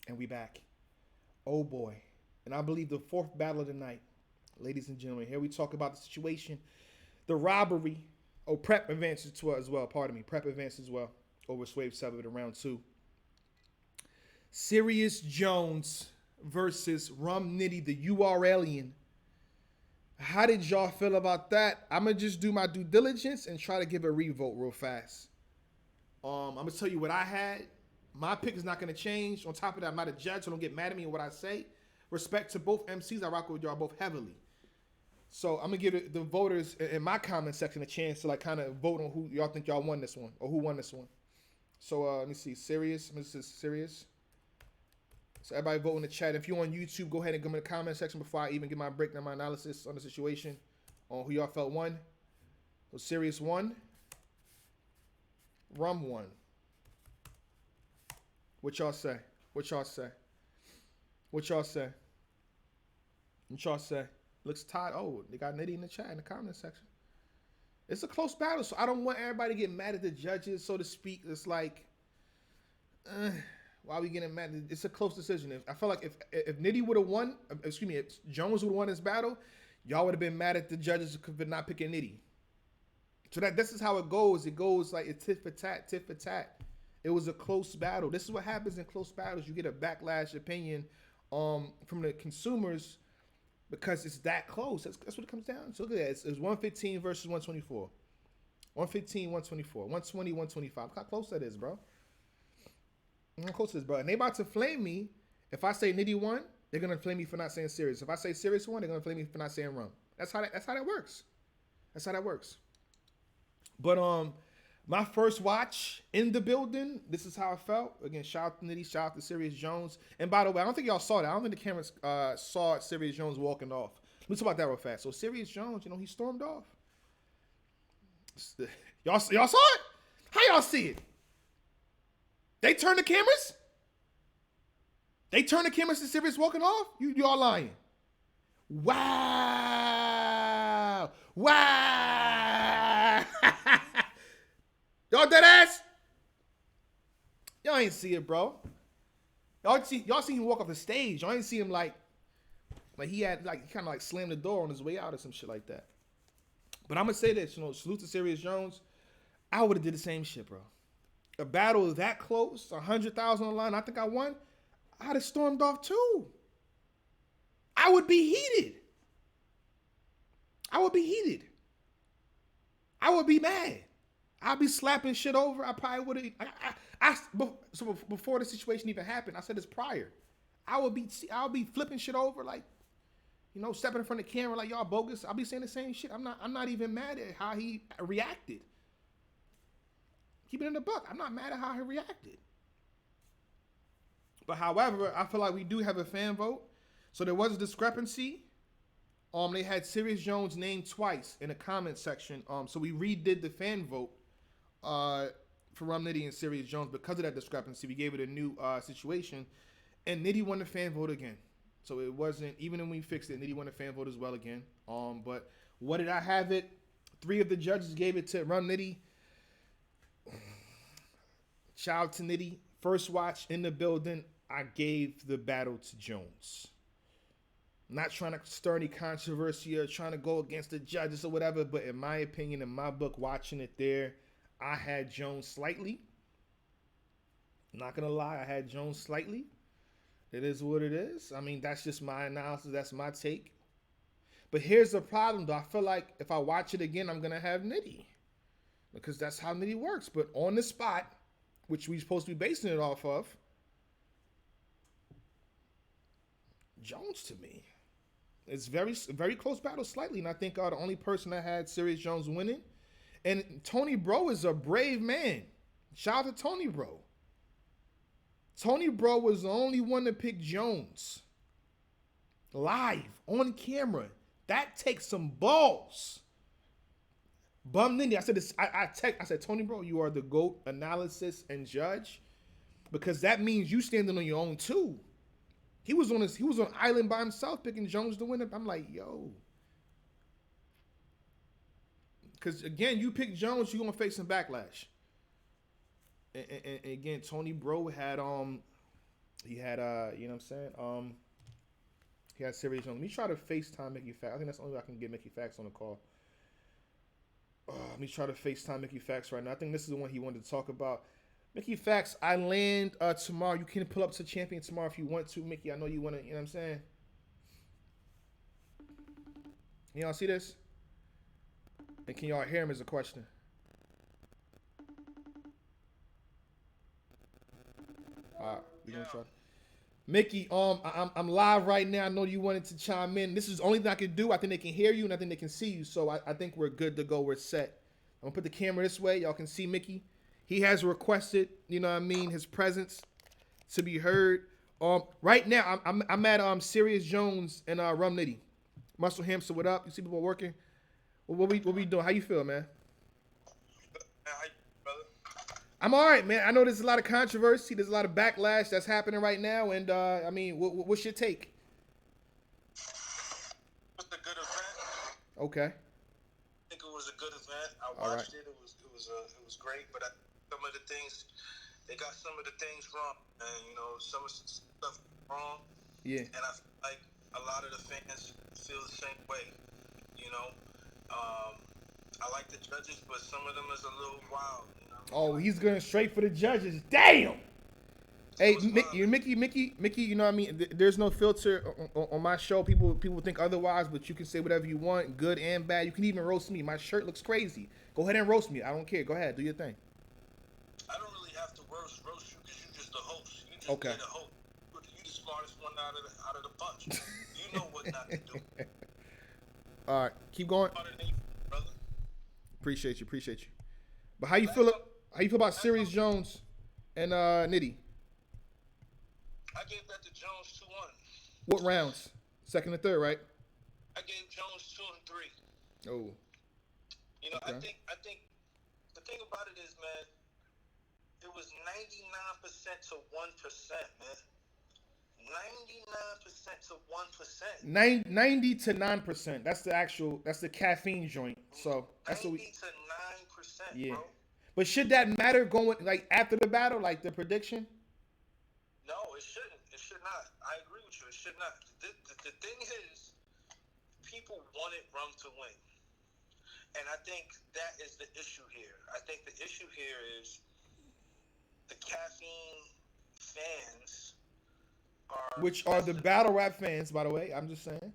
And we back. Oh boy. And I believe the fourth battle of the night. Ladies and gentlemen, here we talk about the situation. The robbery. Oh, prep advances to as well. Pardon me. Prep advances as well. Over Swave 7 in round 2. Serius Jones versus Rum Nitty, the UR alien. How did y'all feel about that? I'm going to just do my due diligence and try to give a revote real fast. I'm going to tell you what I had. My pick is not going to change. On top of that, I'm not a judge, so don't get mad at me in what I say. Respect to both MCs. I rock with y'all both heavily. So I'm going to give the voters in my comment section a chance to like kind of vote on who y'all think y'all won this one or who won this one. So let me see. Serious. This is Serious. So everybody vote in the chat. If you're on YouTube, go ahead and go in the comment section before I even give my breakdown, my analysis on the situation on who y'all felt won. So Serious won. Rum won. What y'all say? What y'all say? What y'all say? What y'all say? Looks tied. Oh, they got Nitty in the chat in the comment section. It's a close battle, so I don't want everybody to get mad at the judges, so to speak. It's like, why are we getting mad? It's a close decision. I feel like if Nitty would have won, excuse me, if Jones would have won this battle, y'all would have been mad at the judges for not picking Nitty. So this is how it goes. It goes like it's tit for tat, tit for tat. It was a close battle. This is what happens in close battles. You get a backlash opinion from the consumers because it's that close. That's what it comes down to. Look at that. It's 115 versus 124. 115, 124. 120, 125. Look how close that is, bro. How close it is, bro. And they about to flame me. If I say Nitty won, they're going to flame me for not saying Serious. If I say Serious won, they're going to flame me for not saying Rum. That's how that works. That's how that works. But my first watch in the building, this is how I felt. Again, shout out to Nitty, shout out to Serius Jones. And by the way, I don't think y'all saw that. I don't think the cameras saw Serius Jones walking off. Let's talk about that real fast. So Serius Jones, he stormed off. Y'all saw it? How y'all see it? They turned the cameras? They turned the cameras to Serius walking off? Y'all lying. Wow. Wow. Y'all dead ass? Y'all ain't see it, bro. Y'all see him walk off the stage. Y'all ain't see him like he had he kind of like slammed the door on his way out or some shit like that. But I'm gonna say this, salute to Serius Jones. I would have did the same shit, bro. A battle that close, 100,000 on the line, I think I won. I'd have stormed off too. I would be heated. I would be mad. I'd be slapping shit over. I probably would have. So before the situation even happened, I said this prior. I'll be flipping shit over, like, stepping in front of the camera like y'all bogus. I'll be saying the same shit. I'm not even mad at how he reacted. Keep it in the buck. I'm not mad at how he reacted. But however, I feel like we do have a fan vote. So there was a discrepancy. They had Serius Jones named twice in the comment section. So we redid the fan vote for Rum Nitty and Serius Jones because of that discrepancy. We gave it a new situation, and Nitty won the fan vote again. So it wasn't, even when we fixed it, Nitty won the fan vote as well again. But what did I have it? 3 of the judges gave it to Rum Nitty. Shout out to Nitty. First watch in the building, I gave the battle to Jones. Not trying to stir any controversy or trying to go against the judges or whatever, but in my opinion, in my book, watching it there, I had Jones slightly. Not going to lie, I had Jones slightly. It is what it is. I mean, that's just my analysis. That's my take. But here's the problem, though. I feel like if I watch it again, I'm going to have Nitty. Because that's how Nitty works. But on the spot, which we're supposed to be basing it off of, Jones to me. It's very close battle slightly. And I think the only person that had Serius Jones winning. And Tony Bro is a brave man. Shout out to Tony Bro. Tony Bro was the only one to pick Jones. Live, on camera. That takes some balls. Bum Nitty, I said this. I said, Tony Bro, you are the GOAT analysis and judge. Because that means you standing on your own too. He was on an island by himself picking Jones to win it. I'm like, yo. Because again, you pick Jones, you're gonna face some backlash. And again, Tony Bro had He had you know what I'm saying? He had Serius Jones. Let me try to FaceTime Mickey Factz. I think that's the only way I can get Mickey Factz on the call. Let me try to FaceTime Mickey Factz right now. I think this is the one he wanted to talk about. Mickey Factz, I land tomorrow. You can pull up to Champion tomorrow if you want to, Mickey. I know you want to, you know what I'm saying? Can y'all see this? And can y'all hear him is a question. We gonna try. Mickey, I'm live right now. I know you wanted to chime in. This is the only thing I can do. I think they can hear you and I think they can see you. So I think we're good to go. We're set. I'm gonna put the camera this way. Y'all can see Mickey. He has requested, you know what I mean, his presence to be heard. Right now I'm at Serius Jones and Rum Nitty. Muscle Hamster, what up? You see people working? What we doing? How you feel, man? I'm all right, man. I know there's a lot of controversy. There's a lot of backlash that's happening right now, and I mean, what's your take? It was a good event. Okay. I think it was a good event. I watched it. It was great, but some of the things they got some of the things wrong, and you know some of the stuff wrong. Yeah. And I feel like a lot of the fans feel the same way. You know, I like the judges, but some of them is a little wild. You know? Oh, he's going straight for the judges. Damn. Hey, Mickey, you know what I mean? There's no filter on my show. People think otherwise, but you can say whatever you want, good and bad. You can even roast me. My shirt looks crazy. Go ahead and roast me. I don't care. Go ahead. Do your thing. I don't really have to roast you because you're just the host. You just okay. The host. You're the smartest one out of the bunch. You know what not to do. All right. Keep going. Brother. Appreciate you. But how you feel about Serius Jones and Nitty? I gave that to Jones 2-1. What rounds? Second and third, right? I gave Jones 2 and 3. Oh. You know, okay. I think the thing about it is, man, it was 99% to 1%, man. 99% to 1%. 90 to 9%. That's the caffeine joint. So that's 90 to 9%, yeah. Bro. But should that matter going like after the battle, like the prediction? No, it shouldn't. It should not. I agree with you. It should not. The thing is, people wanted Rum to win. And I think that is the issue here. I think the issue here is the caffeine fans are... Which are the battle rap fans, by the way. I'm just saying.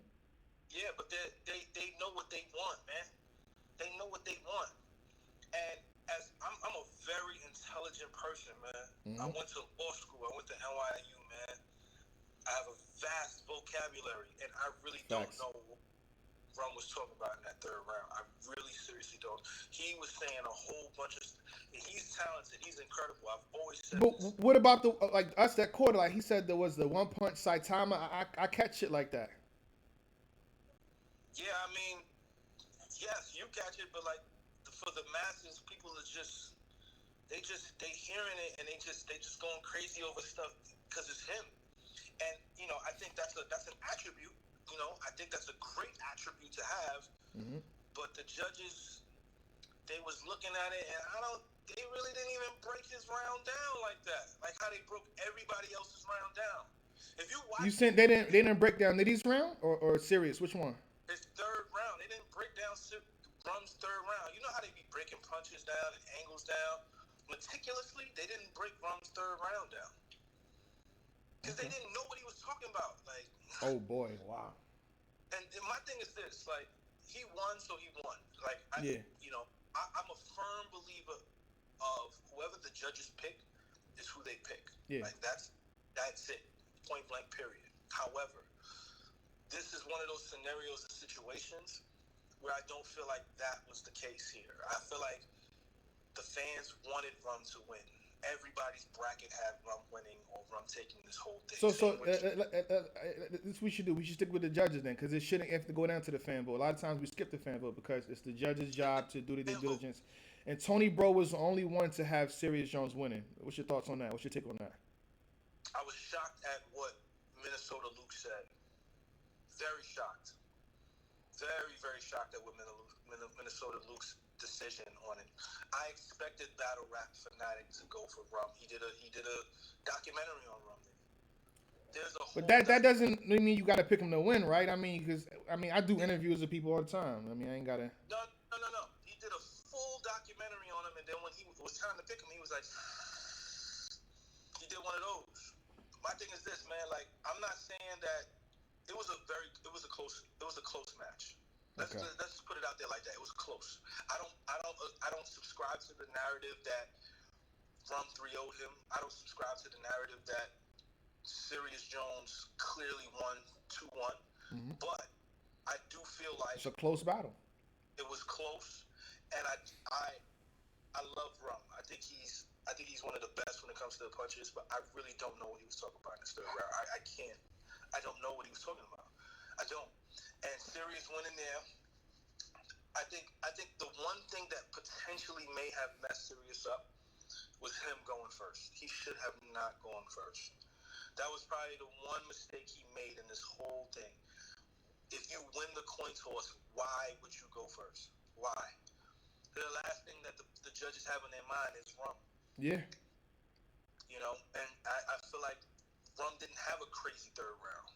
Yeah, but they know what they want, man. They know what they want. And as I'm a very intelligent person, man. Mm-hmm. I went to law school. I went to NYU, man. I have a vast vocabulary, and I really don't know what Rum was talking about in that third round. I really seriously don't. He was saying a whole bunch of... He's talented. He's incredible. I've always said But this. What about the like us that quarter? Like he said, there was the one punch Saitama. I catch it like that. Yeah, I mean, yes, you catch it, but like for the masses, people are just they hearing it and they just going crazy over stuff because it's him. And you know, I think that's an attribute. You know, I think that's a great attribute to have. Mm-hmm. But the judges, they was looking at it, and they really didn't even break his round down like that. Like how they broke everybody else's round down. If you watch, you said they didn't break down Nitty's round or Serius? Which one? His third round. They didn't break down Rum's third round. You know how they be breaking punches down and angles down meticulously? They didn't break Rum's third round down. Because they didn't know what he was talking about. Like, oh boy, wow. And my thing is this, like, he won, so he won. Like, you know, I'm a firm believer of whoever the judges pick is who they pick. Yeah. Like, that's it. Point blank, period. However, this is one of those scenarios and situations where I don't feel like that was the case here. I feel like the fans wanted Rum to win. Everybody's bracket had Rum winning or Rum taking this whole thing. This we should do. We should stick with the judges then, because it shouldn't have to go down to the fan vote. A lot of times we skip the fan vote because it's the judge's job to do the due diligence. And Tony Bro was the only one to have Serius Jones winning. What's your thoughts on that? What's your take on that? I was shocked at what Minnesota Luke said. Very shocked. Very, very shocked at what Minnesota Luke's decision on it. I expected Battle Rap Fanatic to go for Rum. He did a documentary on Rum. there's a But that doesn't mean you got to pick him to win, right? I mean, because I do interviews with people all the time. I mean, I ain't gotta. No. He did a full documentary on him, and then when he was time to pick him, he was like, he did one of those. My thing is this, man. Like, I'm not saying that it was a close match. Let's put it out there like that. It was close. I don't subscribe to the narrative that Rum 3-0'd him. I don't subscribe to the narrative that Serius Jones clearly won 2-1. Mm-hmm. But I do feel like it's a close battle. It was close, and I love Rum. I think he's one of the best when it comes to the punches, but I really don't know what he was talking about in the third round. I don't know what he was talking about. I don't. And Serius went in there. I think the one thing that potentially may have messed Serius up was him going first. He should have not gone first. That was probably the one mistake he made in this whole thing. If you win the coin toss, why would you go first? Why? The last thing that the judges have in their mind is Rum. Yeah. You know, and I feel like Rum didn't have a crazy third round.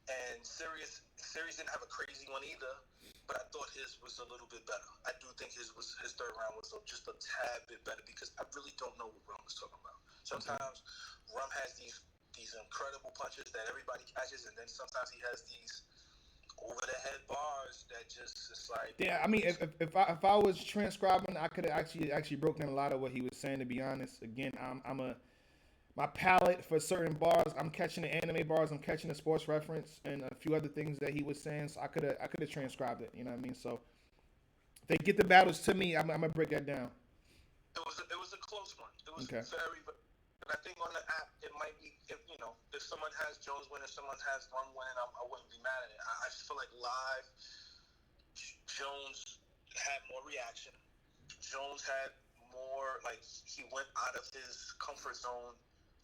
And Serius didn't have a crazy one either, but I thought his was a little bit better. I do think his third round was just a tad bit better because I really don't know what Rum was talking about. Sometimes Rum has these incredible punches that everybody catches, and then sometimes he has these over the head bars that just it's like. Yeah, I mean, if I was transcribing, I could have actually broken down a lot of what he was saying. To be honest, again, my palate for certain bars. I'm catching the anime bars. I'm catching the sports reference and a few other things that he was saying. So I could have transcribed it. You know what I mean? So if they get the battles to me, I'm gonna break that down. It was a close one. It was very. And I think on the app, it might be, if someone has Jones winning, someone has Rum winning, I wouldn't be mad at it. I just feel like live, Jones had more reaction. Jones had more, like, he went out of his comfort zone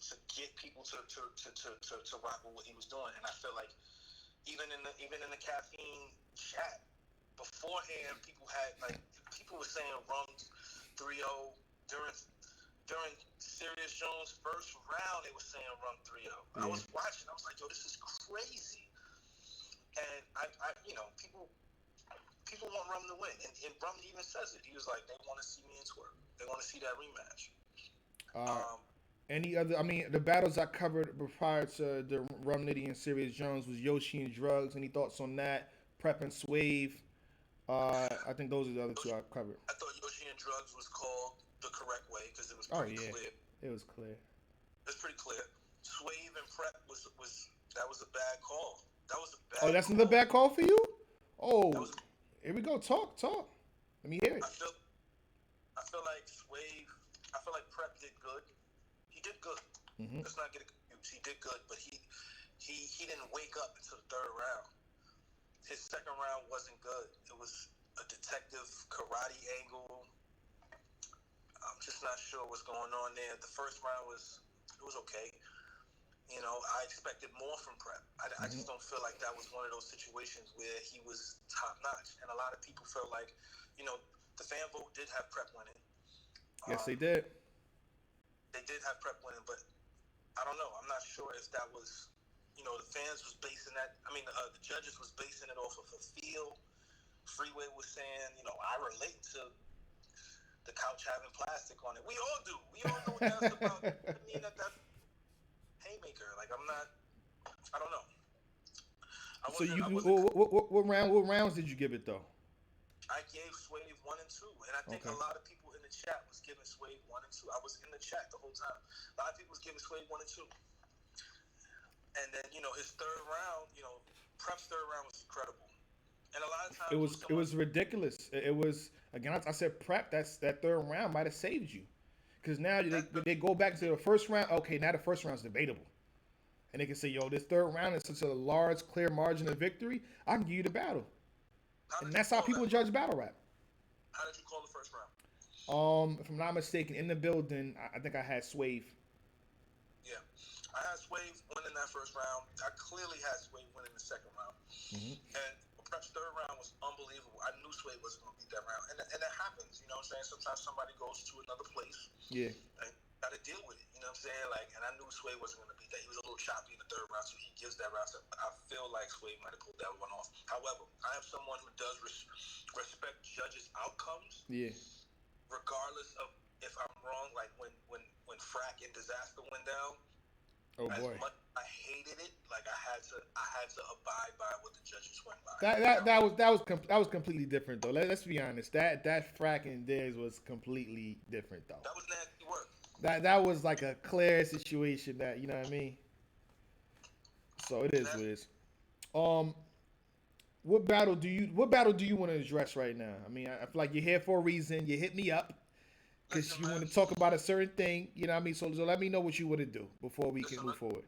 to get people to rock with what he was doing. And I feel like even in the caffeine chat beforehand, people were saying Rum 3-0 during Serius Jones' first round, they were saying Rum 3-0. Yeah. I was watching. I was like, yo, this is crazy. And people want Rum to win. And Rum even says it. He was like, they want to see me in twerk. They want to see that rematch. Any other? I mean, the battles I covered prior to the Rum Nitty and Serius Jones was Yoshi and Drugs. Any thoughts on that? Prep and Swave. I think those are the other two I covered. I thought Yoshi and Drugs was called the correct way because it was pretty clear. It was clear. It's pretty clear. Swave and Prep was a bad call. That was a bad. Oh, that's another bad call for you? Oh, here we go. Talk. Let me hear it. I feel like Swave. I feel like Prep did good. He did good. Mm-hmm. Let's not get it confused. He did good, but he didn't wake up until the third round. His second round wasn't good. It was a detective karate angle. I'm just not sure what's going on there. The first round was okay. You know, I expected more from Prep. I just don't feel like that was one of those situations where he was top notch. And a lot of people felt like, the fan vote did have Prep winning. Yes, they did. They did have Prep winning, but I don't know. I'm not sure if that was, the fans was basing that. I mean, the judges was basing it off of a feel. Freeway was saying, I relate to the couch having plastic on it. We all do. We all know what that's about. I mean, that haymaker. Like, I don't know. What rounds did you give it though? I gave Swave 1 and 2, and I think a lot of people in the chat was giving Swave 1 and 2. I was in the chat the whole time. A lot of people was giving Swave 1 and 2. And then, his third round, Prep's third round was incredible. And a lot of times it was ridiculous. It was, again, I said Prep, that third round might have saved you. Because now they go back to the first round. Okay, now the first round's debatable. And they can say, yo, this third round is such a large, clear margin of victory. I can give you the battle. And that's how people judge battle rap. How did you call the first round? If I'm not mistaken, in the building, I think I had Swave. Yeah. I had Swave winning that first round. I clearly had Swave winning the second round. Mm-hmm. And Prep's third round was unbelievable. I knew Swave wasn't going to beat that round. And that happens, you know what I'm saying? Sometimes somebody goes to another place. Yeah. And got to deal with it. You know what I'm saying? Like, and I knew Sway wasn't going to beat that. He was a little choppy in the third round, so he gives that round. I feel like Sway might have pulled that one off. However, I am someone who does respect judges' outcomes. Yeah. Regardless of if I'm wrong, like when Frack and Disaster went down. Oh boy. As much as I hated it, like I had to abide by what the judges went by. That was completely different though. Let's be honest. That Frack and Diz was completely different though. That was nasty work. That was like a clear situation that, you know what I mean? So it is what it is. What battle do you want to address right now? I mean, I feel like you're here for a reason. You hit me up because you want to talk about a certain thing. You know what I mean? So let me know what you want to do before we can move forward.